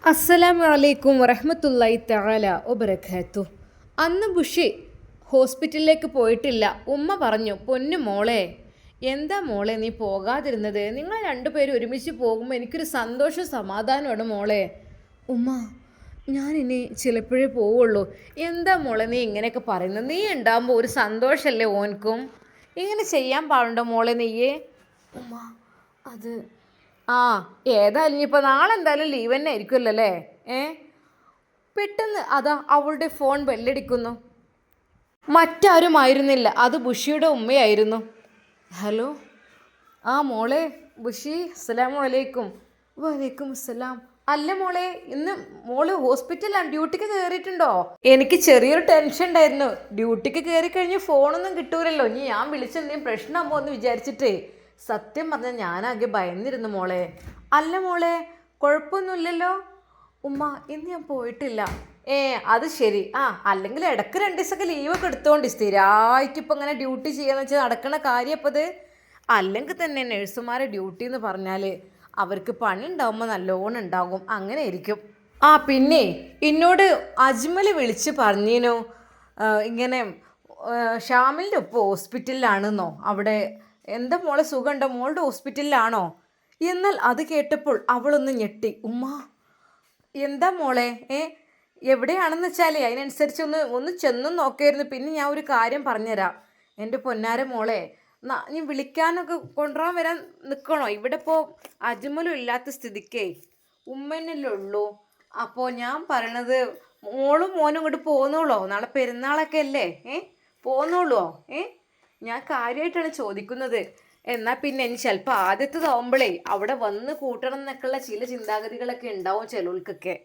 അസ്സലാമു അലൈക്കും വറഹ്മത്തുള്ളാഹി തആല വബറകാത്തു. അന്ന് ബുഷി ഹോസ്പിറ്റലിലേക്ക് പോയിട്ടില്ല. ഉമ്മ പറഞ്ഞു, പൊന്നു മോളെ, എന്താ മോളെ നീ പോകാതിരുന്നത്? നിങ്ങൾ രണ്ടുപേരും ഒരുമിച്ച് പോകുമ്പോൾ എനിക്കൊരു സന്തോഷം സമാധാനമാണ് മോളെ. ഉമ്മ, ഞാനിനി ചിലപ്പോഴേ പോവുള്ളൂ. എന്താ മോളെ നീ ഇങ്ങനെയൊക്കെ പറയുന്നത്? നീ ഉണ്ടാകുമ്പോൾ ഒരു സന്തോഷമല്ലേ ഓൻക്കും? ഇങ്ങനെ ചെയ്യാൻ പാടുണ്ടോ മോളെ നീയേ? ഉമ്മ, അത് ആ ഏതായാലും ഇനിയിപ്പോൾ നാളെ എന്തായാലും ലീവ് തന്നെ ആയിരിക്കുമല്ലോ അല്ലേ? ഏ പെട്ടെന്ന് അതാ അവളുടെ ഫോൺ ബെല്ലടിക്കുന്നു. മറ്റാരുമായിരുന്നില്ല, അത് ബുഷിയുടെ ഉമ്മയായിരുന്നു. ഹലോ, ആ മോളെ ബുഷി, അസ്സലാമു അലൈക്കും. വലൈക്കും അസ്സലാം. അല്ല മോളെ, ഇന്ന് മോള് ഹോസ്പിറ്റലാണ്, ഡ്യൂട്ടിക്ക് കയറിയിട്ടുണ്ടോ? എനിക്ക് ചെറിയൊരു ടെൻഷൻ ഉണ്ടായിരുന്നു. ഡ്യൂട്ടിക്ക് കയറി കഴിഞ്ഞ് ഫോണൊന്നും കിട്ടൂലല്ലോ, ഇനി ഞാൻ വിളിച്ചെന്തെങ്കിലും പ്രശ്നമാകുമ്പോൾ എന്ന് വിചാരിച്ചിട്ടേ. സത്യം പറഞ്ഞാൽ ഞാനാകെ ഭയന്നിരുന്നു മോളെ. അല്ല മോളെ, കുഴപ്പമൊന്നുമില്ലല്ലോ? ഉമ്മ, ഇന്ന് ഞാൻ പോയിട്ടില്ല. അത് ശരി. അല്ലെങ്കിൽ ഇടയ്ക്ക് 2 ദിവസമൊക്കെ ലീവൊക്കെ എടുത്തോണ്ട്, സ്ഥിരമായിട്ട് ഇപ്പം ഇങ്ങനെ ഡ്യൂട്ടി ചെയ്യാന്ന് വെച്ചാൽ നടക്കണ കാര്യം അപ്പം ഇത്. അല്ലെങ്കിൽ തന്നെ നഴ്സുമാരെ ഡ്യൂട്ടി എന്ന് പറഞ്ഞാൽ അവർക്ക് പണി ഉണ്ടാകുമ്പോൾ നല്ലോണം ഉണ്ടാകും, അങ്ങനെ ആയിരിക്കും. പിന്നെ എന്നോട് അജ്മൽ വിളിച്ച് പറഞ്ഞിനു, ഇങ്ങനെ ഷാമിലിൻ്റെ ഒപ്പം ഹോസ്പിറ്റലിലാണെന്നോ. അവിടെ എന്താ മോളെ, സുഖമുണ്ടോ? മോളുടെ ഹോസ്പിറ്റലിലാണോ? എന്നാൽ അത് കേട്ടപ്പോൾ അവളൊന്ന് ഞെട്ടി. ഉമ്മ, എന്താ മോളെ? എവിടെയാണെന്ന് വെച്ചാലേ അതിനനുസരിച്ച് ഒന്ന് ചെന്നും നോക്കായിരുന്നു. പിന്നെ ഞാൻ ഒരു കാര്യം പറഞ്ഞുതരാം എൻ്റെ പൊന്നാര മോളെ. നീ വിളിക്കാനൊക്കെ കൊണ്ടുവരാൻ വരാൻ നിൽക്കണോ? ഇവിടെ ഇപ്പോൾ അജ്മലും ഇല്ലാത്ത സ്ഥിതിക്കേ ഉമ്മന്നല്ലേ ഉള്ളൂ. അപ്പോൾ ഞാൻ പറയണത്, മോളും മോനും ഇങ്ങോട്ട് പോന്നോളൂ. നാളെ പെരുന്നാളൊക്കെ അല്ലേ? പോന്നോളൂ. ഞാൻ കാര്യമായിട്ടാണ് ചോദിക്കുന്നത്. എന്നാൽ പിന്നെ ഇനി ചിലപ്പോൾ ആദ്യത്തേതാവുമ്പോഴേ അവിടെ വന്ന് കൂട്ടണം എന്നൊക്കെയുള്ള ചില ചിന്താഗതികളൊക്കെ ഉണ്ടാവും ചിലർക്കൊക്കെ.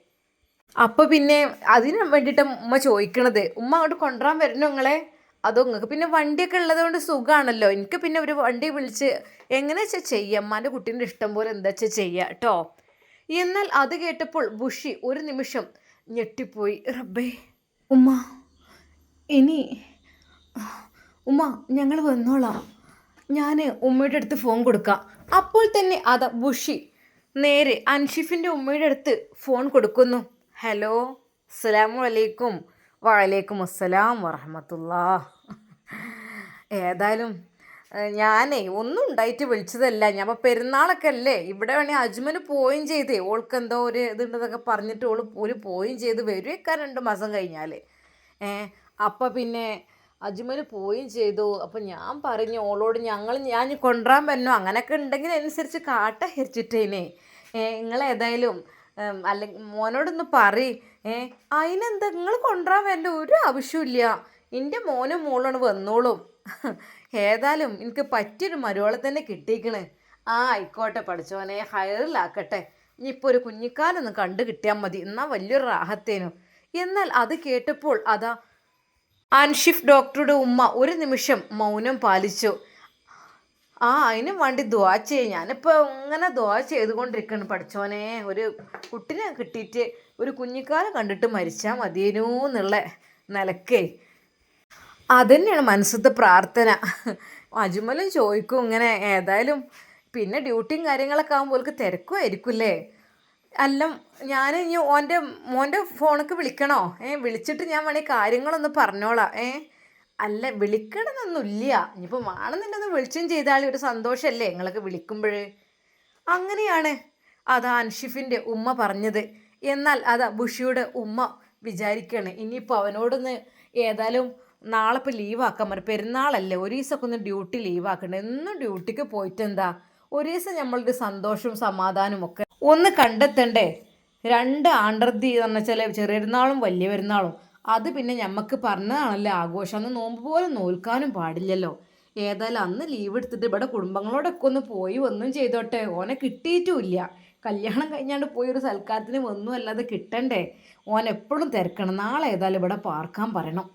അപ്പോൾ പിന്നെ അതിന് വേണ്ടിയിട്ട് ഉമ്മ ചോദിക്കണത്. ഉമ്മ അങ്ങോട്ട് കൊണ്ടുവരാൻ വരണോ നിങ്ങളെ? അതോ നിങ്ങൾക്ക് പിന്നെ വണ്ടിയൊക്കെ ഉള്ളത് കൊണ്ട് സുഖമാണല്ലോ. എനിക്ക് പിന്നെ ഒരു വണ്ടി വിളിച്ച് എങ്ങനെ വെച്ചാൽ ചെയ്യാം, അമ്മാൻ്റെ കുട്ടീൻ്റെ ഇഷ്ടം പോലെ എന്താ വെച്ചാൽ ചെയ്യാം കേട്ടോ. എന്നാൽ അത് കേട്ടപ്പോൾ ബുഷി ഒരു നിമിഷം ഞെട്ടിപ്പോയി. റബ്ബേ, ഉമ്മ ഇനി ഉമ്മ ഞങ്ങൾ വന്നോളാം, ഞാൻ ഉമ്മയുടെ അടുത്ത് ഫോൺ കൊടുക്കാം. അപ്പോൾ തന്നെ അതാ ബുഷി നേരെ അൻഷിഫിൻ്റെ ഉമ്മയുടെ അടുത്ത് ഫോൺ കൊടുക്കുന്നു. ഹലോ, അസ്സലാമു അലൈക്കും. വലൈക്കും അസ്സലാം വറഹമത്തുള്ളാ. ഏതായാലും ഞാനേ ഒന്നും ഉണ്ടായിട്ട് വിളിച്ചതല്ല. ഞാൻ ഇപ്പോൾ പെരുന്നാളൊക്കെ അല്ലേ, ഇവിടെ വേണേൽ അജ്മന് പോവുകയും ചെയ്തേ. ഓൾക്ക് എന്തോ ഒരു ഇതുണ്ടെന്നൊക്കെ പറഞ്ഞിട്ട് ഒരു പോവുകയും ചെയ്ത് വരുവേക്കാൻ 2 മാസം കഴിഞ്ഞാൽ. അപ്പം പിന്നെ അജ്മല് പോവുകയും ചെയ്തു. അപ്പം ഞാൻ പറഞ്ഞു ഓളോട്, ഞാൻ കൊണ്ടുവരാൻ പറ്റണോ അങ്ങനെയൊക്കെ ഉണ്ടെങ്കിൽ അനുസരിച്ച് കാട്ട ഹരിച്ചിട്ടേനെ. നിങ്ങളേതായാലും അല്ലെങ്കിൽ മോനോടൊന്ന് പറയും. അതിനെന്താ, നിങ്ങൾ കൊണ്ടുവരാൻ വേണ്ട ഒരു ആവശ്യമില്ല. എൻ്റെ മോനും മോളാണ് വന്നോളും. ഏതായാലും എനിക്ക് പറ്റിയൊരു മരുവളെ തന്നെ കിട്ടിയിരിക്കണ്. ആയിക്കോട്ടെ, പഠിച്ചോനെ ഹയറിലാക്കട്ടെ. ഇനിയിപ്പോൾ ഒരു കുഞ്ഞിക്കാലൊന്ന് കണ്ടു കിട്ടിയാൽ മതി, എന്നാൽ വലിയൊരു റാഹത്തേനു. എന്നാൽ അത് കേട്ടപ്പോൾ അതാ അൻഷിഫ് ഡോക്ടറുടെ ഉമ്മ ഒരു നിമിഷം മൗനം പാലിച്ചു. അതിനും വേണ്ടി ദ്വാ ചെയ്യും. ഞാനിപ്പോൾ ഇങ്ങനെ ദ്വാ ചെയ്തുകൊണ്ടിരിക്കുകയാണ്. പഠിച്ചോനെ ഒരു കുട്ടിനെ കിട്ടിയിട്ട് ഒരു കുഞ്ഞിക്കാലം കണ്ടിട്ട് മരിച്ചാൽ മതിയേനു എന്നുള്ള നിലക്കേ അതുതന്നെയാണ് മനസ്സത്തെ പ്രാർത്ഥന. അജ്മലും ചോദിക്കും ഇങ്ങനെ. ഏതായാലും പിന്നെ ഡ്യൂട്ടിയും കാര്യങ്ങളൊക്കെ ആകുമ്പോൾ ഓൾക്ക് തിരക്കുമായിരിക്കുമല്ലേ? അല്ല, ഞാൻ ഇനി മോൻ്റെ ഫോണൊക്കെ വിളിക്കണോ? വിളിച്ചിട്ട് ഞാൻ വേണമെങ്കിൽ കാര്യങ്ങളൊന്ന് പറഞ്ഞോളാം. അല്ല, വിളിക്കണമെന്നൊന്നുമില്ല. ഇനിയിപ്പോൾ വേണമെന്നുണ്ടെന്ന് വിളിച്ചും ചെയ്താൽ ഒരു സന്തോഷമല്ലേ നിങ്ങളൊക്കെ വിളിക്കുമ്പോൾ. അങ്ങനെയാണ് അതാ അൻഷിഫിൻ്റെ ഉമ്മ പറഞ്ഞത്. എന്നാൽ അതാ ബുഷിയുടെ ഉമ്മ വിചാരിക്കുകയാണ്, ഇനിയിപ്പോൾ അവനോടൊന്ന് ഏതായാലും നാളെ ഇപ്പോൾ ലീവാക്കാൻ പറയും. പെരുന്നാളല്ലേ, ഒരു ദിവസമൊക്കെ ഒന്ന് ഡ്യൂട്ടി ലീവാക്കണ്ടേ? എന്നും ഡ്യൂട്ടിക്ക് പോയിട്ടെന്താ, ഒരു ദിവസം നമ്മളുടെ സന്തോഷവും സമാധാനവും ഒക്കെ ഒന്ന് കണ്ടെത്തണ്ടേ? 2 ആണ്ടർതി എന്ന് വെച്ചാൽ ചെറിയ പെരുന്നാളും വലിയ പെരുന്നാളും അത് പിന്നെ ഞമ്മക്ക് പറഞ്ഞതാണല്ലോ ആഘോഷം. അന്ന് നോമ്പ് പോലും നോൽക്കാനും പാടില്ലല്ലോ. ഏതായാലും അന്ന് ലീവ് എടുത്തിട്ട് ഇവിടെ കുടുംബങ്ങളോടൊക്കെ ഒന്ന് പോയി വന്നും ചെയ്തോട്ടെ. ഓനെ കിട്ടിയിട്ടുമില്ല. കല്യാണം കഴിഞ്ഞാണ്ട് പോയി ഒരു സൽക്കാരത്തിന് വന്നും അല്ലാതെ കിട്ടണ്ടേ? ഓൻ എപ്പോഴും തിരക്കണം. നാളെ ഏതായാലും ഇവിടെ പാർക്കാൻ പറയണം.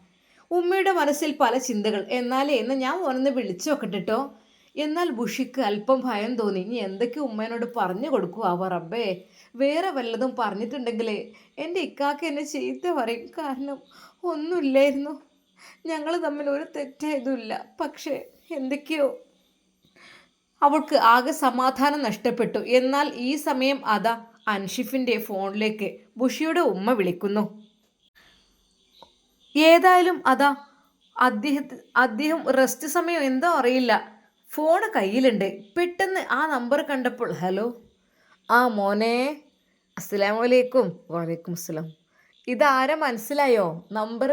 ഉമ്മയുടെ മനസ്സിൽ പല ചിന്തകൾ. എന്നാലേ ഇന്ന് ഞാൻ ഓനൊന്ന് വിളിച്ചു നോക്കട്ടെട്ടോ. എന്നാൽ ബുഷിക്ക് അല്പം ഭയം തോന്നി. ഇനി എന്തൊക്കെ ഉമ്മേനോട് പറഞ്ഞു കൊടുക്കുക റബ്ബേ. വേറെ വല്ലതും പറഞ്ഞിട്ടുണ്ടെങ്കിൽ എൻ്റെ ഇക്കാക്ക് എന്നെ ചീത്ത പറയും. കാരണം ഒന്നുമില്ലായിരുന്നു, ഞങ്ങൾ തമ്മിൽ ഒരു തെറ്റായതുമില്ല. പക്ഷേ എന്തൊക്കെയോ അവൾക്ക് ആകെ സമാധാനം നഷ്ടപ്പെട്ടു. എന്നാൽ ഈ സമയം അതാ അൻഷിഫിൻ്റെ ഫോണിലേക്ക് ബുഷിയുടെ ഉമ്മ വിളിക്കുന്നു. ഏതായാലും അതാ അദ്ദേഹം റെസ്റ്റ് സമയം എന്തോ അറിയില്ല, ഫോണ് കയ്യിലുണ്ട്. പെട്ടെന്ന് ആ നമ്പർ കണ്ടപ്പോൾ ഹലോ, ആ മോനെ, അസ്സലാമു അലൈക്കും. വലൈക്കും അസ്സലാം. ഇതാരാ മനസ്സിലായോ? നമ്പർ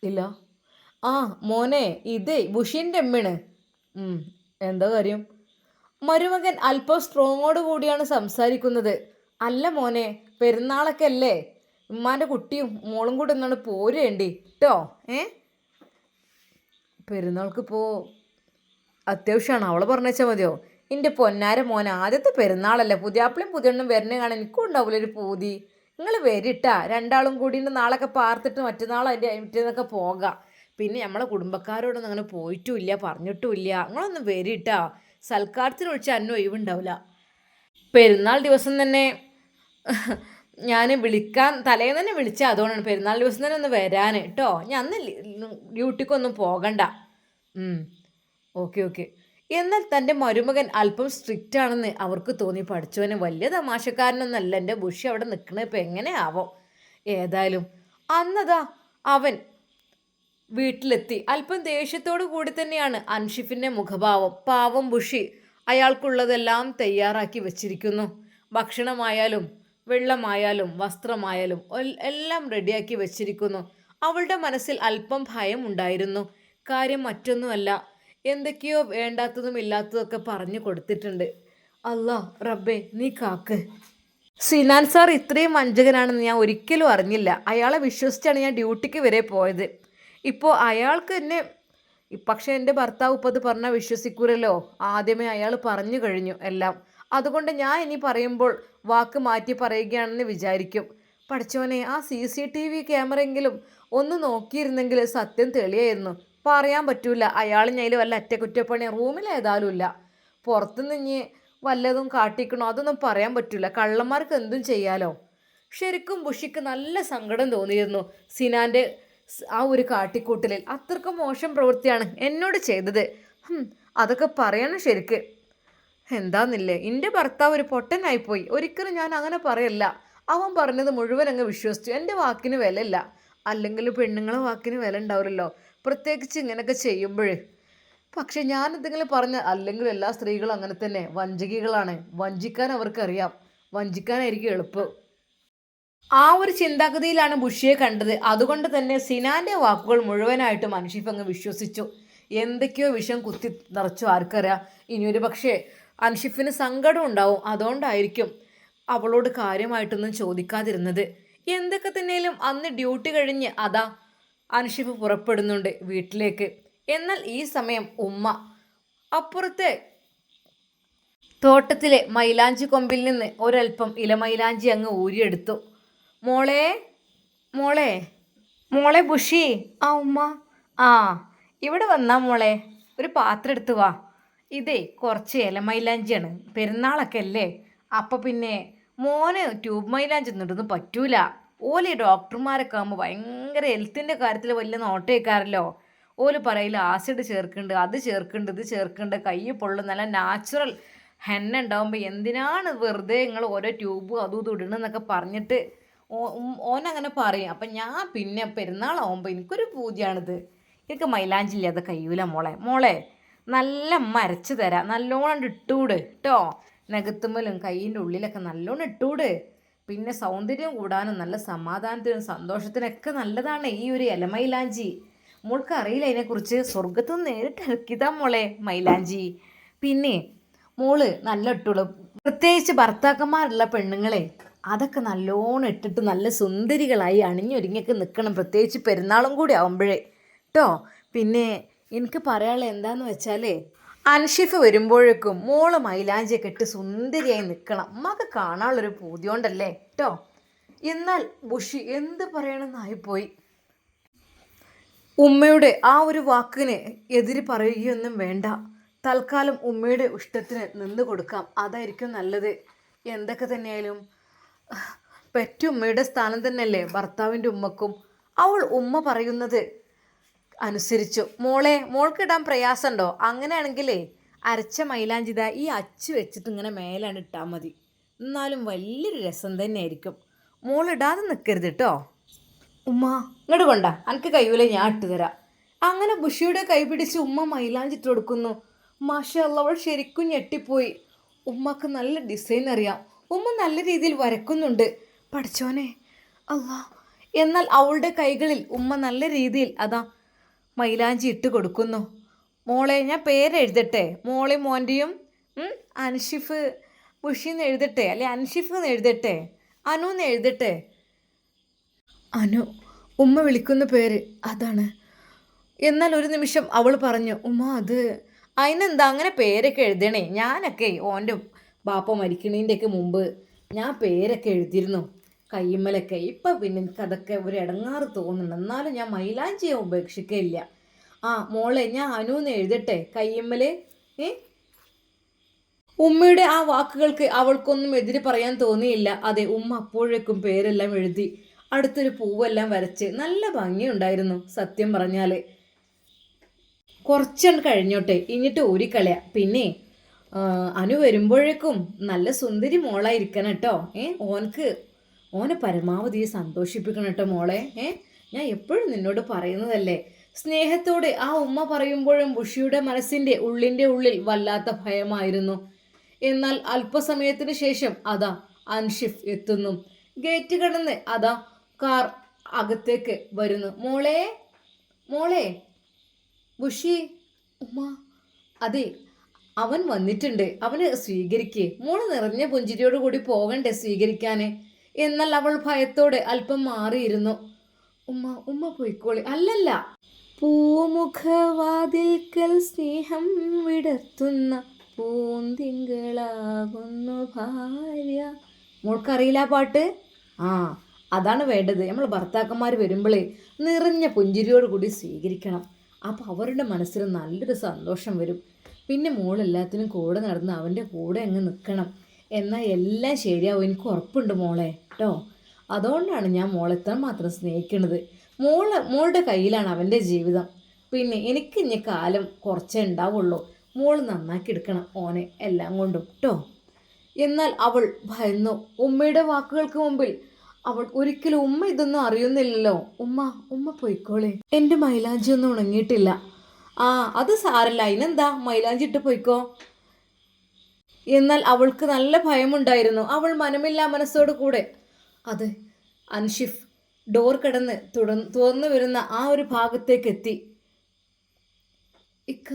ഇല്ല. ആ മോനെ, ഇതേ ബുഷിൻ്റെ അമ്മയാണ്. എന്താ കാര്യം? മരുമകൻ അല്പം സ്ട്രോങ്ങോട് കൂടിയാണ് സംസാരിക്കുന്നത്. അല്ല മോനെ, പെരുന്നാളൊക്കെ അല്ലേ, ഉമ്മാൻ്റെ കുട്ടിയും മോളും കൂടെ ഒന്നാണ് പോരേണ്ടി കേട്ടോ. പെരുന്നാൾക്കിപ്പോൾ അത്യാവശ്യമാണ്, അവളെ പറഞ്ഞാൽ മതിയോ? എൻ്റെ പൊന്നാര മോനെ, ആദ്യത്തെ പെരുന്നാളല്ലേ, പുതിയാപ്പിളയും പുതിയണ്ണും വരുന്ന കാണാൻ എനിക്കും ഉണ്ടാവില്ല ഒരു പൂതി. നിങ്ങൾ വരിട്ടാ, രണ്ടാളും കൂടി നാളൊക്കെ പാർത്തിട്ട് മറ്റന്നാൾ അതിൻ്റെ പിറ്റേന്നൊക്കെ പോകാം. പിന്നെ നമ്മളെ കുടുംബക്കാരോടൊന്നും അങ്ങനെ പോയിട്ടുമില്ല, പറഞ്ഞിട്ടുമില്ല. നിങ്ങളൊന്നും വരിട്ടാ, സൽക്കാരത്തിന് വിളിച്ചാൽ അന്നും ഒഴിവുണ്ടാവില്ല. പെരുന്നാൾ ദിവസം തന്നെ ഞാൻ വിളിക്കാൻ തലേന്ന് തന്നെ വിളിച്ചാൽ അതുകൊണ്ടാണ് പെരുന്നാൾ ദിവസം തന്നെ ഒന്ന് വരാൻ കേട്ടോ. ഞാൻ അന്ന് ഡ്യൂട്ടിക്കൊന്നും പോകണ്ട. Okay okay. എന്നാൽ തൻ്റെ മരുമകൻ അല്പം സ്ട്രിക്റ്റ് ആണെന്ന് അവർക്ക് തോന്നി. പഠിച്ചവന് വലിയ തമാശക്കാരനൊന്നല്ല എൻ്റെ ബുഷി അവിടെ നിൽക്കണത്, ഇപ്പം എങ്ങനെയാവാം. ഏതായാലും അന്നതാ അവൻ വീട്ടിലെത്തി. അല്പം ദേഷ്യത്തോടു കൂടി തന്നെയാണ് അൻഷിഫിൻ്റെ മുഖഭാവം. പാവം ബുഷി അയാൾക്കുള്ളതെല്ലാം തയ്യാറാക്കി വച്ചിരിക്കുന്നു. ഭക്ഷണമായാലും വെള്ളമായാലും വസ്ത്രമായാലും എല്ലാം റെഡിയാക്കി വച്ചിരിക്കുന്നു. അവളുടെ മനസ്സിൽ അല്പം ഭയം ഉണ്ടായിരുന്നു. കാര്യം മറ്റൊന്നുമല്ല, എന്തൊക്കെയോ വേണ്ടാത്തതും ഇല്ലാത്തതൊക്കെ പറഞ്ഞു കൊടുത്തിട്ടുണ്ട്. അല്ലാ റബ്ബേ നീ കാക്ക്. സിനാൻ സാർ ഇത്രയും വഞ്ചകനാണെന്ന് ഞാൻ ഒരിക്കലും അറിഞ്ഞില്ല. അയാളെ വിശ്വസിച്ചാണ് ഞാൻ ഡ്യൂട്ടിക്ക് വരെ പോയത്. ഇപ്പോൾ അയാൾക്ക് എന്നെ, പക്ഷേ എൻ്റെ ഭർത്താവ് ഇപ്പോൾ അത് പറഞ്ഞാൽ വിശ്വസിക്കൂരല്ലോ. ആദ്യമേ അയാൾ പറഞ്ഞു കഴിഞ്ഞു എല്ലാം. അതുകൊണ്ട് ഞാൻ ഇനി പറയുമ്പോൾ വാക്ക് മാറ്റി പറയുകയാണെന്ന് വിചാരിക്കും. പഠിച്ചോനെ, ആ CCTV ക്യാമറയെങ്കിലും ഒന്ന് നോക്കിയിരുന്നെങ്കിൽ സത്യം തെളിയായിരുന്നു. പറയാൻ പറ്റൂല, അയാൾ ഞാൻ വല്ല അറ്റകുറ്റപ്പണി റൂമിലേതായാലും ഇല്ല. പുറത്തുനിന്ന് വല്ലതും കാട്ടിക്കണോ അതൊന്നും പറയാൻ പറ്റില്ല. കള്ളന്മാർക്ക് എന്തും ചെയ്യാലോ. ശരിക്കും ബുഷിക്ക് നല്ല സങ്കടം തോന്നിയിരുന്നു സിനാൻ്റെ ആ ഒരു കാട്ടിക്കൂട്ടലിൽ. അത്രക്കും മോശം പ്രവൃത്തിയാണ് എന്നോട് ചെയ്തത്. അതൊക്കെ പറയണം ശരിക്ക്. എന്താന്നില്ലേ, എൻ്റെ ഭർത്താവ് ഒരു പൊട്ടനായിപ്പോയി. ഒരിക്കലും ഞാൻ അങ്ങനെ പറയല്ല. അവൻ പറഞ്ഞത് മുഴുവൻ അങ്ങ് വിശ്വസിച്ചു. എൻ്റെ വാക്കിന് വിലയില്ല. അല്ലെങ്കിൽ പെണ്ണുങ്ങളെ വാക്കിന് വില ഉണ്ടാവില്ലല്ലോ, പ്രത്യേകിച്ച് ഇങ്ങനെയൊക്കെ ചെയ്യുമ്പോൾ. പക്ഷെ ഞാൻ എന്തെങ്കിലും പറഞ്ഞ, അല്ലെങ്കിൽ എല്ലാ സ്ത്രീകളും അങ്ങനെ തന്നെ വഞ്ചകികളാണ്. വഞ്ചിക്കാൻ അവർക്കറിയാം, വഞ്ചിക്കാനായിരിക്കും എളുപ്പം. ആ ഒരു ചിന്താഗതിയിലാണ് ബുഷിയെ കണ്ടത്. അതുകൊണ്ട് തന്നെ സിനാൻ്റെ വാക്കുകൾ മുഴുവനായിട്ടും അൻഷിഫ് അങ്ങ് വിശ്വസിച്ചു. എന്തൊക്കെയോ വിഷം കുത്തി നിറച്ചു ആർക്കറിയാം. ഇനിയൊരു പക്ഷേ അൻഷിഫിന് സങ്കടം ഉണ്ടാവും. അതുകൊണ്ടായിരിക്കും അവളോട് കാര്യമായിട്ടൊന്നും ചോദിക്കാതിരുന്നത്. എന്തൊക്കെ തന്നെയാലും അന്ന് ഡ്യൂട്ടി കഴിഞ്ഞ് അതാ അൻഷിഫ് പുറപ്പെടുന്നുണ്ട് വീട്ടിലേക്ക്. എന്നാൽ ഈ സമയം ഉമ്മ അപ്പുറത്തെ തോട്ടത്തിലെ മൈലാഞ്ചി കൊമ്പിൽ നിന്ന് ഒരൽപ്പം ഇലമൈലാഞ്ചി അങ്ങ് ഊരിയെടുത്തു. മോളെ മോളെ മോളെ ബുഷി. ആ ഉമ്മ. ആ ഇവിടെ വന്നാ മോളെ, ഒരു പാത്രം എടുത്ത് വാ. ഇതേ കുറച്ച് ഇലമൈലാഞ്ചിയാണ്, പെരുന്നാളൊക്കെ അല്ലേ. അപ്പം പിന്നെ മോന് ട്യൂബ് മൈലാഞ്ചി ഒന്നും പറ്റൂല. ഓല് ഡോക്ടർമാരൊക്കെ ആകുമ്പോൾ ഭയങ്കര ഹെൽത്തിൻ്റെ കാര്യത്തിൽ വലിയ നോട്ടേക്കാരല്ലോ. ഓല് പറയില്ല ആസിഡ് ചേർക്കുന്നുണ്ട്, അത് ചേർക്കുന്നുണ്ട്, ഇത് ചേർക്കുന്നുണ്ട്, കൈ പൊള്ളും, നല്ല നാച്ചുറൽ ഹെന്ന ഉണ്ടാകുമ്പോൾ എന്തിനാണ് വെറുതെ നിങ്ങൾ ഓരോ ട്യൂബും അതും ഇതും ഇടണമെന്നൊക്കെ പറഞ്ഞിട്ട് ഓനങ്ങനെ പറയും. അപ്പം ഞാൻ പിന്നെ പെരുന്നാളാവുമ്പോൾ എനിക്കൊരു പൂതിയാണിത്. എനിക്ക് മൈലാഞ്ചില്ലാതെ കഴിയൂല മോളെ. മോളെ നല്ല മരച്ച് തരാം, നല്ലോണം ഇട്ടൂട് കേട്ടോ. നഖത്തുമ്മലും കൈയിൻ്റെ ഉള്ളിലൊക്കെ നല്ലോണം ഇട്ടൂട്. പിന്നെ സൗന്ദര്യം കൂടാനും നല്ല സമാധാനത്തിനും സന്തോഷത്തിനൊക്കെ നല്ലതാണ് ഈ ഒരു ഇലമൈലാഞ്ചി. മോൾക്ക് അറിയില്ല അതിനെക്കുറിച്ച്, സ്വർഗത്തു നിന്ന് നേരിട്ട് ഇറക്കിയതാ മോളെ മൈലാഞ്ചി. പിന്നെ മോള് നല്ല ഇട്ടുള്ളൂ, പ്രത്യേകിച്ച് ഭർത്താക്കന്മാരുള്ള പെണ്ണുങ്ങളെ അതൊക്കെ നല്ലോണം ഇട്ടിട്ട് നല്ല സുന്ദരികളായി അണിഞ്ഞൊരുങ്ങിയൊക്കെ നിൽക്കണം, പ്രത്യേകിച്ച് പെരുന്നാളും കൂടി ആകുമ്പോഴേ കേട്ടോ. പിന്നെ എനിക്ക് പറയാനുള്ളത് എന്താന്ന് വെച്ചാലേ, അൻഷിഫ് വരുമ്പോഴേക്കും മോള് മൈലാഞ്ചിയൊക്കെ ഇട്ട് സുന്ദരിയായി നിൽക്കണം. അമ്മക്ക് കാണാനുള്ളൊരു പൂതി കൊണ്ടല്ലേ കേട്ടോ. എന്നാൽ ബുഷി എന്ത് പറയണമെന്നായിപ്പോയി. ഉമ്മയുടെ ആ ഒരു വാക്കിന് എതിര് പറയുകയൊന്നും വേണ്ട. തൽക്കാലം ഉമ്മയുടെ ഇഷ്ടത്തിന് നിന്ന് കൊടുക്കാം, അതായിരിക്കും നല്ലത്. എന്തൊക്കെ തന്നെയായാലും പെറ്റുമ്മയുടെ സ്ഥാനം തന്നെയല്ലേ ഭർത്താവിൻ്റെ ഉമ്മക്കും. അവൾ ഉമ്മ പറയുന്നത് അനുസരിച്ചു. മോളെ, മോൾക്കിടാൻ പ്രയാസമുണ്ടോ? അങ്ങനെയാണെങ്കിലേ അരച്ച മൈലാഞ്ചിത ഈ അച്ച് വെച്ചിട്ട് ഇങ്ങനെ മേലാണ് ഇട്ടാൽ മതി. എന്നാലും വലിയൊരു രസം തന്നെയായിരിക്കും. മോളിടാതെ നിൽക്കരുത് കേട്ടോ. ഉമ്മ ഇങ്ങോട്ട് കൊണ്ട, എനിക്ക് കഴിയൂല, ഞാൻ ഇട്ട് തരാം. അങ്ങനെ ബുഷിയുടെ കൈ പിടിച്ച് ഉമ്മ മൈലാഞ്ചിട്ട് കൊടുക്കുന്നു. മാഷാ അല്ലാ, അവൾ ശരിക്കും ഞെട്ടിപ്പോയി. ഉമ്മക്ക് നല്ല ഡിസൈൻ അറിയാം, ഉമ്മ നല്ല രീതിയിൽ വരക്കുന്നുണ്ട്. പഠിച്ചോനെ അല്ലാ. എന്നാൽ അവളുടെ കൈകളിൽ ഉമ്മ നല്ല രീതിയിൽ അതാ മൈലാഞ്ചി ഇട്ട് കൊടുക്കുന്നു. മോളെ ഞാൻ പേരെഴുതട്ടെ, മോളെ മോൻ്റെയും അൻഷിഫ് ബുഷിന്ന് എഴുതട്ടെ, അല്ലെ അൻഷിഫ് എന്ന് എഴുതട്ടെ, അനു എന്ന് എഴുതട്ടെ? അനു ഉമ്മ വിളിക്കുന്ന പേര് അതാണ്. എന്നാൽ ഒരു നിമിഷം അവൾ പറഞ്ഞു, ഉമ്മ അത് അതിനെന്താ അങ്ങനെ പേരൊക്കെ എഴുതണേ? ഞാനൊക്കെ ഓൻ്റെ ബാപ്പ മരിക്കണീൻ്റെയൊക്കെ മുമ്പ് ഞാൻ പേരൊക്കെ എഴുതിയിരുന്നു കയ്യുമ്മലൊക്കെ. ഇപ്പം പിന്നെ എനിക്കതൊക്കെ ഒരു ഇടങ്ങാറ് തോന്നുന്നുണ്ട്, എന്നാലും ഞാൻ മൈലാഞ്ചിയെ ഉപേക്ഷിക്കില്ല. ആ മോളെ ഞാൻ അനുന്ന് എഴുതട്ടെ കയ്യുമ്മൽ? ഉമ്മയുടെ ആ വാക്കുകൾക്ക് അവൾക്കൊന്നും എതിര് പറയാൻ തോന്നിയില്ല. അതെ, ഉമ്മ അപ്പോഴേക്കും പേരെല്ലാം എഴുതി അടുത്തൊരു പൂവെല്ലാം വരച്ച് നല്ല ഭംഗിയുണ്ടായിരുന്നു. സത്യം പറഞ്ഞാൽ കുറച്ചെണ്ണം കഴിഞ്ഞോട്ടെ, ഇനിയിട്ട് ഊരിക്കളയാ. പിന്നെ അനു വരുമ്പോഴേക്കും നല്ല സുന്ദരി മോളായിരിക്കണം കേട്ടോ. ഓനെ പരമാവധി സന്തോഷിപ്പിക്കണം കേട്ടോ മോളെ. ഞാൻ എപ്പോഴും നിന്നോട് പറയുന്നതല്ലേ. സ്നേഹത്തോടെ ആ ഉമ്മ പറയുമ്പോഴും ബുഷിയുടെ മനസ്സിൻ്റെ ഉള്ളിൽ വല്ലാത്ത ഭയമായിരുന്നു. എന്നാൽ അല്പസമയത്തിന് ശേഷം അതാ അൻഷിഫ് എത്തുന്നു. ഗേറ്റ് കടന്ന് അതാ കാർ അകത്തേക്ക് വരുന്നു. മോളെ മോളെ ബുഷി. ഉമ്മ അതെ, അവൻ വന്നിട്ടുണ്ട്, അവന് സ്വീകരിക്കേ. മോള് നിറഞ്ഞ പുഞ്ചിരിയോട് കൂടി പോകണ്ടേ സ്വീകരിക്കാൻ? എന്നാൽ അവൾ ഭയത്തോടെ അല്പം മാറിയിരുന്നു. ഉമ്മ പോയിക്കോളി. അല്ലല്ല, പൂമുഖവാതിൽക്കൽ സ്നേഹം വിടർത്തുന്ന പൂന്തിങ്കളാകുന്നു ഭാര്യ. മോൾക്കറിയില്ല പാട്ട്? ആ, അതാണ് വേണ്ടത്. നമ്മൾ ഭർത്താക്കന്മാർ വരുമ്പോഴേ നിറഞ്ഞ പുഞ്ചിരിയോട് കൂടി സ്വീകരിക്കണം. അപ്പോൾ അവരുടെ മനസ്സിൽ നല്ലൊരു സന്തോഷം വരും. പിന്നെ മോളെല്ലാത്തിനും കൂടെ നടന്ന് അവൻ്റെ കൂടെ അങ്ങ് നിൽക്കണം. എന്നാൽ എല്ലാം ശരിയാവും, എനിക്ക് ഉറപ്പുണ്ട് മോളെ കേട്ടോ. അതുകൊണ്ടാണ് ഞാൻ മോളെത്താൻ മാത്രം സ്നേഹിക്കുന്നത്. മോളുടെ കയ്യിലാണ് അവൻ്റെ ജീവിതം. പിന്നെ എനിക്ക് ഇനി കാലം കുറച്ചേ ഉണ്ടാവുള്ളൂ. മോൾ നന്നാക്കി എടുക്കണം ഓനെ എല്ലാം കൊണ്ടും കേട്ടോ. എന്നാൽ അവൾ ഭയന്നു. ഉമ്മയുടെ വാക്കുകൾക്ക് മുമ്പിൽ അവൾ ഒരിക്കലും ഉമ്മ ഇതൊന്നും അറിയുന്നില്ലല്ലോ. ഉമ്മ പോയിക്കോളെ, എൻ്റെ മൈലാഞ്ചി ഒന്നും ഉണങ്ങിയിട്ടില്ല. ആ അത് സാരല്ല, അതിനെന്താ, മൈലാഞ്ചി ഇട്ട് പോയിക്കോ. എന്നാൽ അവൾക്ക് നല്ല ഭയമുണ്ടായിരുന്നു. അവൾ മനമില്ലാ മനസ്സോട് കൂടെ അത് അൻഷിഫ് ഡോർ കടന്ന് തുറന്നു വരുന്ന ആ ഒരു ഭാഗത്തേക്ക് എത്തി. ഇക്ക.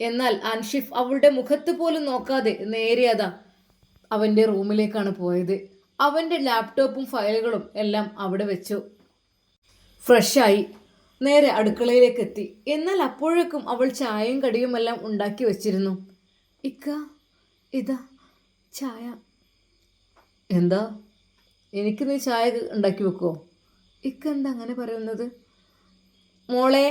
എന്നാൽ അൻഷിഫ് അവളുടെ മുഖത്ത് പോലും നോക്കാതെ നേരെ അതാ അവൻ്റെ റൂമിലേക്കാണ് പോയത്. അവൻ്റെ ലാപ്ടോപ്പും ഫയലുകളും എല്ലാം അവിടെ വെച്ചു. ഫ്രഷായി നേരെ അടുക്കളയിലേക്ക് എത്തി. എന്നാൽ അപ്പോഴേക്കും അവൾ ചായയും കടിയും എല്ലാം ഉണ്ടാക്കി വെച്ചിരുന്നു. ഇക്ക ഇതാ ചായ. എന്താ, എനിക്ക് നീ ചായ ഉണ്ടാക്കി വെക്കുമോ? ഇക്ക എന്താ അങ്ങനെ പറയുന്നത്? മോളെ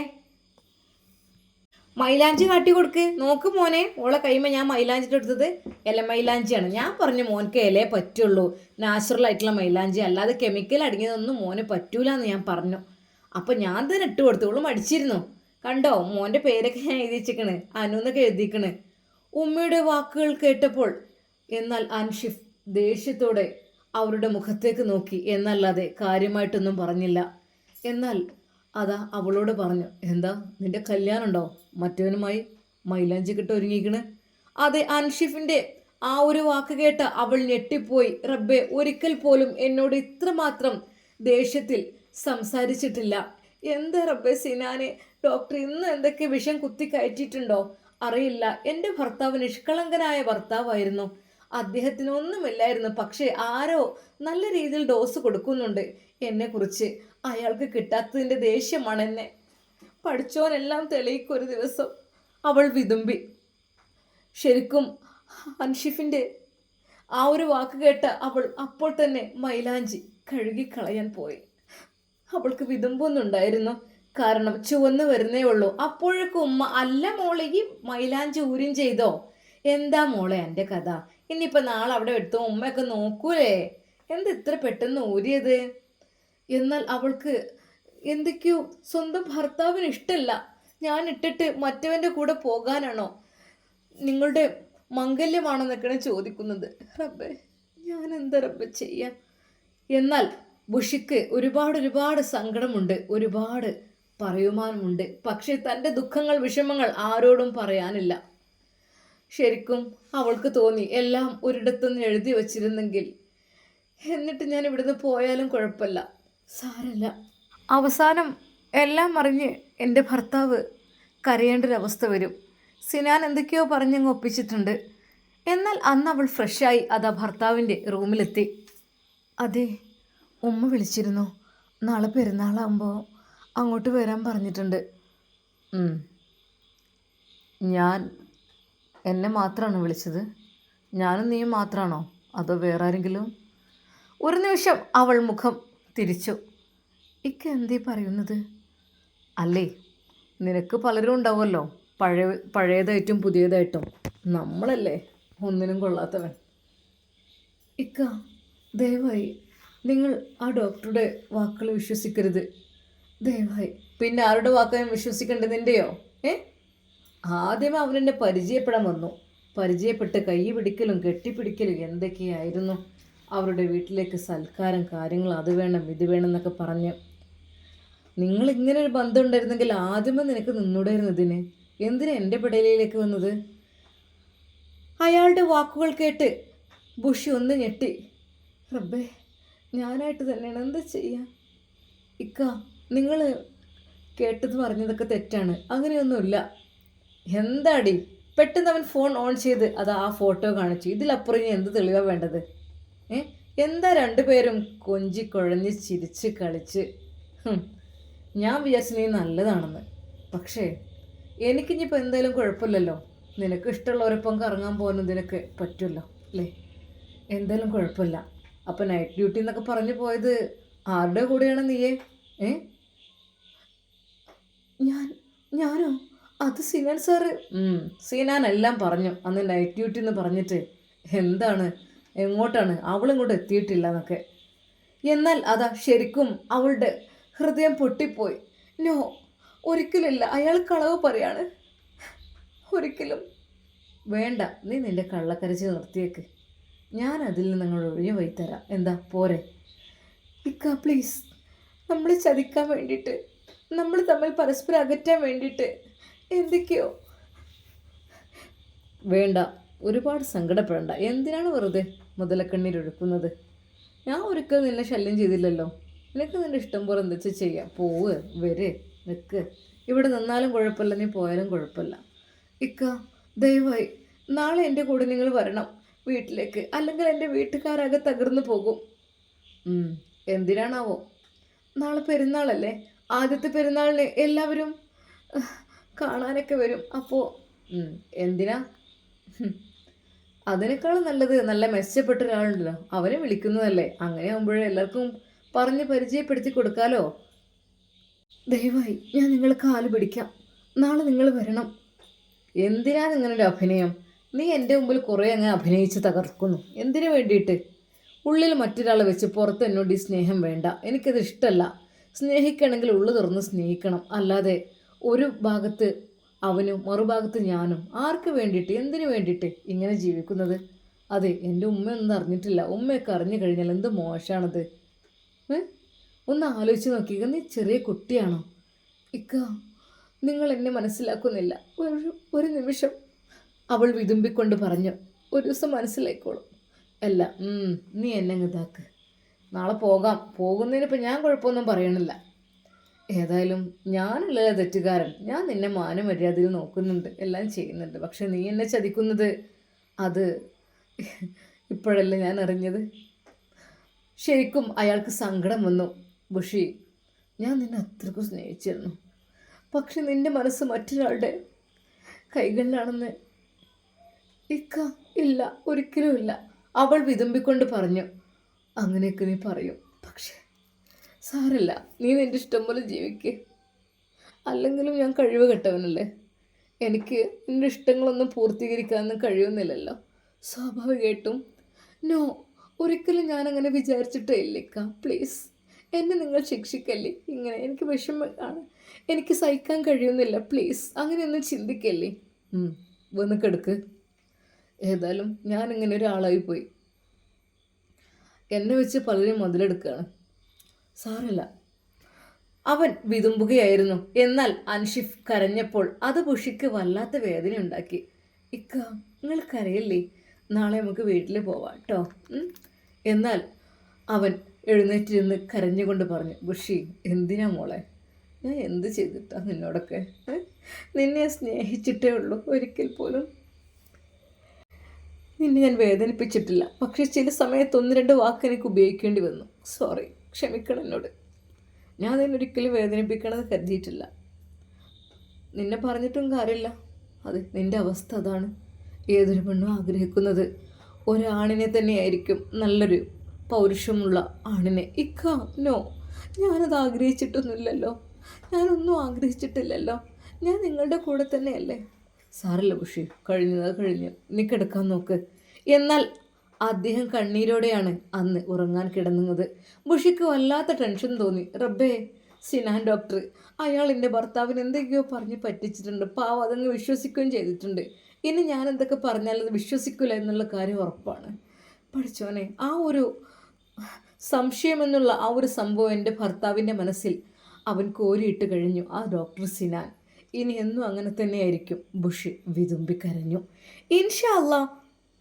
മൈലാഞ്ചി കാട്ടി കൊടുക്ക്. നോക്ക് മോനെ, ഓളെ കൈമ ഞാൻ മൈലാഞ്ചിട്ട് എടുത്തത് ഇല മൈലാഞ്ചിയാണ്. ഞാൻ പറഞ്ഞു മോനക്ക് ഇലയെ പറ്റുള്ളൂ, നാച്ചുറൽ ആയിട്ടുള്ള മൈലാഞ്ചി, അല്ലാതെ കെമിക്കൽ അടങ്ങിയതൊന്നും മോന് പറ്റൂല എന്ന് ഞാൻ പറഞ്ഞു. അപ്പം ഞാൻ തന്നെ ഇട്ട് കൊടുത്തു. ഓള് മടിച്ചിരുന്നു. കണ്ടോ, മോൻ്റെ പേരൊക്കെ ഞാൻ എഴുതി വെച്ചിക്കണ്, അനുന്നൊക്കെ എഴുതിക്കണ്. ഉമ്മയുടെ വാക്കുകൾ കേട്ടപ്പോൾ എന്നാൽ അൻഷിഫ് ദേഷ്യത്തോടെ അവരുടെ മുഖത്തേക്ക് നോക്കി എന്നല്ലാതെ കാര്യമായിട്ടൊന്നും പറഞ്ഞില്ല. എന്നാൽ അതാ അവളോട് പറഞ്ഞു, എന്താ നിന്റെ കല്യാണം ഉണ്ടോ മറ്റവനുമായി? മൈലാഞ്ചി കിട്ട് ഒരുങ്ങിക്കണ്. അതെ, അൻഷിഫിൻ്റെ ആ ഒരു വാക്ക് കേട്ട അവൾ ഞെട്ടിപ്പോയി. റബ്ബെ, ഒരിക്കൽ പോലും എന്നോട് ഇത്രമാത്രം ദേഷ്യത്തിൽ സംസാരിച്ചിട്ടില്ല. എന്താ റബ്ബെ സിനാനെ, ഡോക്ടർ ഇന്ന് എന്തൊക്കെ വിഷം കുത്തി കയറ്റിയിട്ടുണ്ടോ അറിയില്ല. എൻ്റെ ഭർത്താവ് നിഷ്കളങ്കനായ ഭർത്താവായിരുന്നു, അദ്ദേഹത്തിന് ഒന്നുമില്ലായിരുന്നു. പക്ഷേ ആരോ നല്ല രീതിയിൽ ഡോസ് കൊടുക്കുന്നുണ്ട് എന്നെക്കുറിച്ച്. അയാൾക്ക് കിട്ടാത്തതിൻ്റെ ദേഷ്യമാണ് എന്നെ. പഠിച്ചോനെല്ലാം തെളിയിക്കൊരു ദിവസം. അവൾ വിതുമ്പി. ശരിക്കും അൻഷിഫിൻ്റെ ആ ഒരു വാക്ക് കേട്ട അവൾ അപ്പോൾ തന്നെ മൈലാഞ്ചി കഴുകിക്കളയാൻ പോയി. അവൾക്ക് വിതുമ്പൊന്നുണ്ടായിരുന്നു, കാരണം ചുവന്ന് വരുന്നേ ഉള്ളൂ. അപ്പോഴേക്കും ഉമ്മ, അല്ല മോളെ ഈ മൈലാഞ്ചി ഊരും ചെയ്തോ? എന്താ മോളെ എൻ്റെ കഥ? ഇനിയിപ്പോൾ നാളെ അവിടെ എടുത്തോ ഉമ്മയൊക്കെ നോക്കൂലേ? എന്താ ഇത്ര പെട്ടെന്ന് ഊരിയത്? എന്നാൽ അവൾക്ക് എന്തൊക്കെയോ സ്വന്തം ഭർത്താവിന് ഇഷ്ടമല്ല. ഞാൻ ഇട്ടിട്ട് മറ്റവൻ്റെ കൂടെ പോകാനാണോ? നിങ്ങളുടെ മംഗല്യമാണോ എന്നൊക്കെയാണ് ചോദിക്കുന്നത്. റബ്ബേ, ഞാൻ എന്തരപ്പ ചെയ്യാം. എന്നാൽ ബുഷിക്ക് ഒരുപാട് സങ്കടമുണ്ട്, ഒരുപാട് പറയുവാനുമുണ്ട്. പക്ഷേ തൻ്റെ ദുഃഖങ്ങൾ വിഷമങ്ങൾ ആരോടും പറയാനില്ല. ശരിക്കും അവൾക്ക് തോന്നി എല്ലാം ഒരിടത്തുനിന്ന് എഴുതി വച്ചിരുന്നെങ്കിൽ, എന്നിട്ട് ഞാൻ ഇവിടുന്ന് പോയാലും കുഴപ്പമില്ല, സാരല്ല. അവസാനം എല്ലാം അറിഞ്ഞ് എൻ്റെ ഭർത്താവ് കരയേണ്ടൊരവസ്ഥ വരും. സിനാൻ എന്തൊക്കെയോ പറഞ്ഞങ്ങ് ഒപ്പിച്ചിട്ടുണ്ട്. എന്നാൽ അന്ന് അവൾ ഫ്രഷായി അതാ ഭർത്താവിൻ്റെ റൂമിലെത്തി. അതെ, ഉമ്മ വിളിച്ചിരുന്നു. നാളെ പെരുന്നാളാകുമ്പോൾ അങ്ങോട്ട് വരാൻ പറഞ്ഞിട്ടുണ്ട്. ഞാൻ എന്നെ മാത്രമാണോ വിളിച്ചത്? ഞാനും നീയും മാത്രമാണോ, അതോ വേറെ ആരെങ്കിലും? ഒരു നിമിഷം അവൾ മുഖം തിരിച്ചു. ഇക്ക എന്തേ പറയുന്നത്? അല്ലേ, നിനക്ക് പലരും ഉണ്ടാവുമല്ലോ, പഴയതായിട്ടും പുതിയതായിട്ടും. നമ്മളല്ലേ ഒന്നിനും കൊള്ളാത്തവൻ. ഇക്ക, ദയവായി നിങ്ങൾ ആ ഡോക്ടറുടെ വാക്കുകൾ വിശ്വസിക്കരുത്, ദയവായി. പിന്നെ ആരുടെ വാക്കായും വിശ്വസിക്കേണ്ടത്, നിൻ്റെയോ? ആദ്യമേ അവനെന്നെ പരിചയപ്പെടാൻ വന്നു. പരിചയപ്പെട്ട് കൈ പിടിക്കലും കെട്ടിപ്പിടിക്കലും എന്തൊക്കെയായിരുന്നു. അവരുടെ വീട്ടിലേക്ക് സൽക്കാരം, കാര്യങ്ങൾ, അത് വേണം ഇത് വേണം എന്നൊക്കെ പറഞ്ഞ്. നിങ്ങളിങ്ങനെ ഒരു ബന്ധം ഉണ്ടായിരുന്നെങ്കിൽ ആദ്യമേ നിനക്ക് നിന്നൂടായിരുന്നു ഇതിന്. എന്തിനാ എൻ്റെ പിടയിലേക്ക് വന്നത്? അയാളുടെ വാക്കുകൾ കേട്ട് ബുഷി ഒന്ന് ഞെട്ടി. റബ്ബേ, ഞാനായിട്ട് തന്നെയാണ്, എന്താ ചെയ്യുക? ഇക്ക, നിങ്ങൾ കേട്ടത് പറഞ്ഞതൊക്കെ തെറ്റാണ്, അങ്ങനെയൊന്നുമില്ല. എന്താടി? പെട്ടെന്ന് അവൻ ഫോൺ ഓൺ ചെയ്ത് അത് ആ ഫോട്ടോ കാണിച്ചു. ഇതിലപ്പുറം ഇനി എന്ത് തെളിവാണ് വേണ്ടത്? എന്താ രണ്ടുപേരും കൊഞ്ചിക്കുഴഞ്ഞ് ചിരിച്ച് കളിച്ച്. ഞാൻ വിചാരിച്ചു നീ നല്ലതാണെന്ന്. പക്ഷേ എനിക്കിനിപ്പോൾ എന്തായാലും കുഴപ്പമില്ലല്ലോ. നിനക്ക് ഇഷ്ടമുള്ളവരൊപ്പം കറങ്ങാൻ പോകുന്നതിനൊക്കെ പറ്റുമല്ലോ അല്ലേ? എന്തായാലും കുഴപ്പമില്ല. അപ്പം നൈറ്റ് ഡ്യൂട്ടി എന്നൊക്കെ പറഞ്ഞു പോയത് ആരുടെ കൂടെയാണ് നീയേ? ഞാനോ? അത് സിനാൻ സാറ്. സിനാൻ എല്ലാം പറഞ്ഞു അന്ന് നൈറ്റ് ഡ്യൂട്ടി എന്ന് പറഞ്ഞിട്ട്. എന്താണ്, എങ്ങോട്ടാണ്? അവളിങ്ങോട്ട് എത്തിയിട്ടില്ല എന്നൊക്കെ. എന്നാൽ അതാ ശരിക്കും അവളുടെ ഹൃദയം പൊട്ടിപ്പോയി. നോ, ഒരിക്കലില്ല, അയാൾ കളവ് പറയാണ്. ഒരിക്കലും വേണ്ട, നീ നിൻ്റെ കള്ളക്കരച്ചിൽ നിർത്തിയേക്ക്. ഞാൻ അതിൽ നിന്ന് നിങ്ങൾ ഒഴിഞ്ഞു പോയി തരാം. എന്താ, പോരെ? ഇക്ക പ്ലീസ്, നമ്മളെ ചതിക്കാൻ വേണ്ടിയിട്ട്, നമ്മൾ തമ്മിൽ പരസ്പരം അകറ്റാൻ വേണ്ടിയിട്ട് എന്തൊക്കെയോ. വേണ്ട, ഒരുപാട് സങ്കടപ്പെടണ്ട. എന്തിനാണ് വെറുതെ മുതലക്കണ്ണീരൊഴുക്കുന്നത്? ഞാൻ ഒരിക്കലും നിന്നെ ശല്യം ചെയ്തില്ലല്ലോ. നിനക്ക് നിൻ്റെ ഇഷ്ടം പോലെ എന്താ വെച്ചാൽ ചെയ്യാം. പോവ്, വരെ, നിൽക്ക്. ഇവിടെ നിന്നാലും കുഴപ്പമില്ല, നീ പോയാലും കുഴപ്പമില്ല. ഇക്ക, ദയവായി നാളെ എൻ്റെ കൂടെ നിങ്ങൾ വരണം വീട്ടിലേക്ക്, അല്ലെങ്കിൽ എൻ്റെ വീട്ടുകാരാകെ തകർന്നു പോകും. എന്തിനാണാവോ? നാളെ പെരുന്നാളല്ലേ, ആദ്യത്തെ പെരുന്നാളിന് എല്ലാവരും കാണാനൊക്കെ വരും. അപ്പോൾ എന്തിനാ? അതിനേക്കാളും നല്ലത് നല്ല മെച്ചപ്പെട്ട ഒരാളുണ്ടല്ലോ, അവനെ വിളിക്കുന്നതല്ലേ. അങ്ങനെ ആകുമ്പോഴേ എല്ലാവർക്കും പറഞ്ഞ് പരിചയപ്പെടുത്തി കൊടുക്കാലോ. ദയവായി ഞാൻ നിങ്ങൾ കാല് പിടിക്കാം, നാളെ നിങ്ങൾ വരണം. എന്തിനാ നിങ്ങളൊരു അഭിനയം? നീ എൻ്റെ മുമ്പിൽ കുറേ അങ്ങനെ അഭിനയിച്ച് തകർക്കുന്നു. എന്തിനു വേണ്ടിയിട്ട്? ഉള്ളിൽ മറ്റൊരാളെ വെച്ച് പുറത്ത് എന്നോട് ഈ സ്നേഹം വേണ്ട, എനിക്കത് ഇഷ്ടമല്ല. സ്നേഹിക്കണമെങ്കിൽ ഉള്ളു തുറന്ന് സ്നേഹിക്കണം, അല്ലാതെ ഒരു ഭാഗത്ത് അവനും മറുഭാഗത്ത് ഞാനും. ആർക്ക് വേണ്ടിയിട്ട്, എന്തിനു വേണ്ടിയിട്ട് ഇങ്ങനെ ജീവിക്കുന്നത്? അതെ, എൻ്റെ ഉമ്മയൊന്നും അറിഞ്ഞിട്ടില്ല. ഉമ്മയൊക്കെ അറിഞ്ഞു കഴിഞ്ഞാൽ എന്ത് മോശമാണത്. ഒന്ന് ആലോചിച്ച് നോക്കിക്കുക, നീ ചെറിയ കുട്ടിയാണോ? ഇക്ക, നിങ്ങൾ എന്നെ മനസ്സിലാക്കുന്നില്ല. ഒരു നിമിഷം, അവൾ വിതുമ്പിക്കൊണ്ട് പറഞ്ഞു. ഒരു ദിവസം മനസ്സിലായിക്കോളും. അല്ല, നീ എന്നെ ഇതാക്ക്. നാളെ പോകാം. പോകുന്നതിനിപ്പോൾ ഞാൻ കുഴപ്പമൊന്നും പറയണില്ല. ഏതായാലും ഞാനല്ല തെറ്റുകാരൻ. ഞാൻ നിന്നെ മാനമര്യാദയിൽ നോക്കുന്നുണ്ട്, എല്ലാം ചെയ്യുന്നുണ്ട്. പക്ഷെ നീ എന്നെ ചതിക്കുന്നത് അത് ഇപ്പോഴല്ലേ ഞാൻ അറിഞ്ഞത്. ശരിക്കും അയാൾക്ക് സങ്കടം വന്നു. ബുഷി, ഞാൻ നിന്നെ അത്രയ്ക്കും സ്നേഹിച്ചിരുന്നു. പക്ഷെ നിൻ്റെ മനസ്സ് മറ്റൊരാളുടെ കൈകളിലാണെന്ന്. ഇക്ക, ഇല്ല, ഒരിക്കലും ഇല്ല. അവൾ വിതുമ്പിക്കൊണ്ട് പറഞ്ഞു. അങ്ങനെയൊക്കെ നീ പറയും, പക്ഷേ സാരല്ല, നീ നിൻ്റെ ഇഷ്ടം പോലെ ജീവിക്ക്. അല്ലെങ്കിലും ഞാൻ കഴിവ് കെട്ടവനല്ലേ. എനിക്ക് നിൻ്റെ ഇഷ്ടങ്ങളൊന്നും പൂർത്തീകരിക്കാനൊന്നും കഴിയുന്നില്ലല്ലോ. സ്വാഭാവികമായിട്ടും. നോ, ഒരിക്കലും ഞാനങ്ങനെ വിചാരിച്ചിട്ടേ ഇല്ലിക്ക. പ്ലീസ്, എന്നെ നിങ്ങൾ ശിക്ഷിക്കല്ലേ. ഇങ്ങനെ എനിക്ക് വിഷമമാണ്, എനിക്ക് സഹിക്കാൻ കഴിയുന്നില്ല. പ്ലീസ്, അങ്ങനെയൊന്നും ചിന്തിക്കല്ലേ. വന്ന് കിടക്ക്. ഏതായാലും ഞാനിങ്ങനെ ഒരാളായി പോയി. എന്നെ വെച്ച് പലരും മുതലെടുക്കുകയാണ്. സാരല്ല, അവൻ വിതുമ്പുകയായിരുന്നു. എന്നാൽ അൻഷിഫ് കരഞ്ഞപ്പോൾ അത് ബുഷിക്ക് വല്ലാത്ത വേദന ഉണ്ടാക്കി. ഇക്ക, നിങ്ങൾ കരയല്ലേ, നാളെ നമുക്ക് വീട്ടിൽ പോവാം കേട്ടോ. എന്നാൽ അവൻ എഴുന്നേറ്റിരുന്ന് കരഞ്ഞുകൊണ്ട് പറഞ്ഞു, ബുഷി എന്തിനാ മോളെ, ഞാൻ എന്ത് ചെയ്തിട്ടാ നിന്നോടൊക്കെ? നിന്നെ സ്നേഹിച്ചിട്ടേ ഉള്ളൂ, ഒരിക്കൽ പോലും നിന്നെ ഞാൻ വേദനിപ്പിച്ചിട്ടില്ല. പക്ഷേ ചില സമയത്ത് 1-2 വാക്ക് എനിക്ക് ഉപയോഗിക്കേണ്ടി വന്നു. സോറി, ക്ഷമിക്കണം എന്നോട്. ഞാൻ നിന്നൊരിക്കലും വേദനിപ്പിക്കണമെന്ന് കരുതിയിട്ടില്ല. നിന്നെ പറഞ്ഞിട്ടും കാര്യമില്ല. അത് നിൻ്റെ അവസ്ഥ അതാണ്. ഏതൊരു പെണ്ണും ആഗ്രഹിക്കുന്നത് ഒരാണിനെ തന്നെയായിരിക്കും, നല്ലൊരു പൗരുഷമുള്ള ആണിനെ. ഇക്ക, നോ, ഞാനത് ആഗ്രഹിച്ചിട്ടൊന്നുമില്ലല്ലോ. ഞാനൊന്നും ആഗ്രഹിച്ചിട്ടില്ലല്ലോ. ഞാൻ നിങ്ങളുടെ കൂടെ തന്നെയല്ലേ. സാരല്ല ബുഷി, കഴിഞ്ഞത് കഴിഞ്ഞു, നീ കിടക്കാൻ നോക്ക്. എന്നാൽ അദ്ദേഹം കണ്ണീരോടെയാണ് അന്ന് ഉറങ്ങാൻ കിടന്നത്. ബുഷിക്ക് വല്ലാത്ത ടെൻഷൻ തോന്നി. റബ്ബേ, സിനാൻ ഡോക്ടർ, അയാൾ എൻ്റെ ഭർത്താവിന് എന്തൊക്കെയോ പറഞ്ഞ് പറ്റിച്ചിട്ടുണ്ട്. പാവം, അതങ്ങ് വിശ്വസിക്കുകയും ചെയ്തിട്ടുണ്ട്. ഇനി ഞാൻ എന്തൊക്കെ പറഞ്ഞാലും അത് വിശ്വസിക്കില്ല എന്നുള്ള കാര്യം ഉറപ്പാണ്. പഠിച്ചോനെ, ആ ഒരു സംശയമെന്നുള്ള ആ ഒരു സംഭവം എൻ്റെ ഭർത്താവിൻ്റെ മനസ്സിൽ അവൻ കോരിയിട്ട് കഴിഞ്ഞു, ആ ഡോക്ടർ സിനാൻ. ഇനി എന്നും അങ്ങനെ തന്നെയായിരിക്കും. ബുഷ് വിതുമ്പിക്കരഞ്ഞു. ഇൻഷാ അല്ലാ,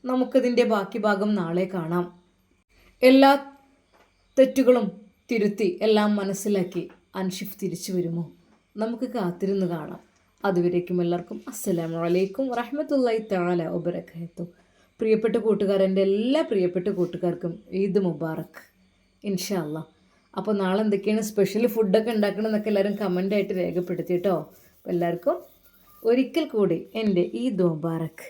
നമുക്കതിൻ്റെ ബാക്കി ഭാഗം നാളെ കാണാം. എല്ലാ തെറ്റുകളും തിരുത്തി എല്ലാം മനസ്സിലാക്കി അൻഷിഫ് തിരിച്ചു വരുമോ? നമുക്ക് കാത്തിരുന്ന് കാണാം. അതുവരേക്കും എല്ലാവർക്കും അസ്സലാമു അലൈക്കും വറഹ്മത്തുള്ളാഹി തആല വബറകാതുഹു. പ്രിയപ്പെട്ട കൂട്ടുകാരെൻ്റെ എല്ലാ പ്രിയപ്പെട്ട കൂട്ടുകാർക്കും ഈദ് മുബാറക്ക് ഇൻഷാ അല്ലാ. അപ്പോൾ നാളെ എന്തൊക്കെയാണ് സ്പെഷ്യൽ ഫുഡൊക്കെ ഉണ്ടാക്കണമെന്നൊക്കെ എല്ലാവരും കമൻ്റായിട്ട് രേഖപ്പെടുത്തി കേട്ടോ. അപ്പോൾ എല്ലാവർക്കും ഒരിക്കൽ കൂടി എൻ്റെ ഈദ് മുബാറക്ക്.